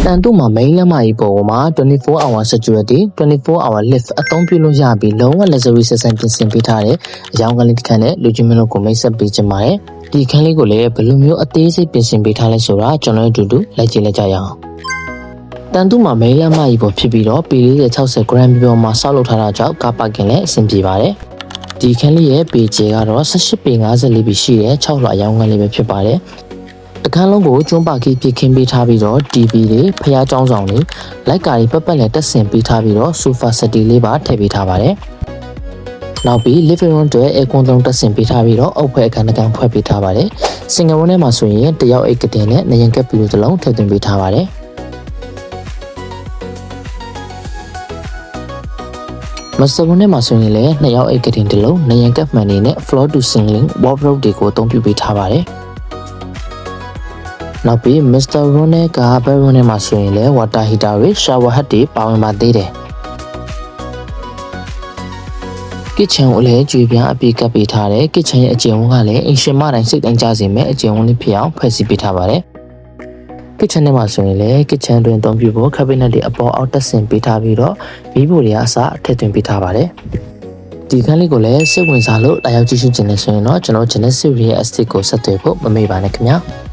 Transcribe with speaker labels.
Speaker 1: တန်တုမှာ main လက်မကြီးပေါ်မှာ24 hour security 24 hour lift အသုံးပြုလို့ရပြီးလုံးဝ luxury ဆက်ဆံပြင်ဆင်ပေးထားတဲ့အကြောင်းကလေးတစ်ခါနဲ့လူချင်းမလို့ကိုမိတ်ဆက်ပေးချင်ပါတယ်ဒီခန်းလေးကိုလည်းဘယ်လိုမျိုးအသေးစိတ်ပြင်ဆင်ပေးထားလဲဆိုတာကျွန်တော်တို့အတူတူလိုက်ကြည့်လိုက်ကြရအောင်တန်တုမှာ main လက်မကြီးပေါ်ဖြစ်ပြီးတော့ P40 60 gram ပေါ်မှာဆောက်လုပ်ထားတာကြောင့်ကားပါကင်လည်းအဆင်ပြေပါတယ်ဒီခန်းလေးရဲ့ပေကျကတော့18ပေ54ပေရှိတဲ့6လွှာရောင်းခန်းလေးပဲဖြစ်ပါတယ်တခန်းလုံးကိုကျွန်းပါကီပြည့်ခင်းပေးထားပြီးတော့ TV တွေဖျားကျောင်းဆောင်တွေလိုက်ကာတွေပတ်လည်းတက်ဆင်ပေးထားပြီးတော့ sofa set လေးပါထည့်ပေးထားပါတယ်နောက်ပြီး living room တွေ aircon သုံးတက်ဆင်ပေးထားပြီးတော့အုပ်ဖွဲ့အခန်းတစ်ခန်းဖွဲ့ပေးထားပါတယ် single room ထဲမှာဆိုရင်တယောက်အိတ်ကတင်နဲ့နေရင်ကပ်ပီလိုတစ်လုံးထည့်သွင်းပေးထားပါတယ်master room ထဲမှာဆိုရင်လည်း2ယောက်အိတ်ကတင်တစ်လုံးနေရင်ကပ်မှန်နေနဲ့ floor to ceiling wardrobe တွေကိုအသုံးပြုပေးထားပါတယ်နောက်ပြီး Mr. Room နဲ့ Garber Room နဲ့မှာဆိုရင်လည်း water heater တွေ shower head တွေပါဝင်ပါသေးတယ်။ kitchen ကိုလည်းကြွေပြားအပြည့်ကပ်ပေးထားတယ်။ kitchen ရဲ့အကျယ်ဝန်းကလည်းအင်ရှင်မတိုင်းစိတ်တိုင်းကြစေမဲ့အကျယ်ဝန်းလေးဖြစ်အောင်ဖွဲ့စည်းပေးထားပါတယ်။ kitchen ထဲမှာဆိုရင်လည်း kitchen တွင်အသုံးပြုဖို့ cabinet တွေအပေါ်အောက်တက်ဆင်ပေးထားပြီးတော့မီးဖိုတွေအစားထည့်သွင်းပေးထားပါတယ်။ဒီခန်းလေးကိုလည်းစိတ်ဝင်စားလို့လာရောက်ကြည့်ရှုခြင်းနဲ့ဆိုရင်တော့ကျွန်တော် Genesis ရဲ့ estate ကိုဆက်သွယ်ဖို့မမေ့ပါနဲ့ခင်ဗျာ။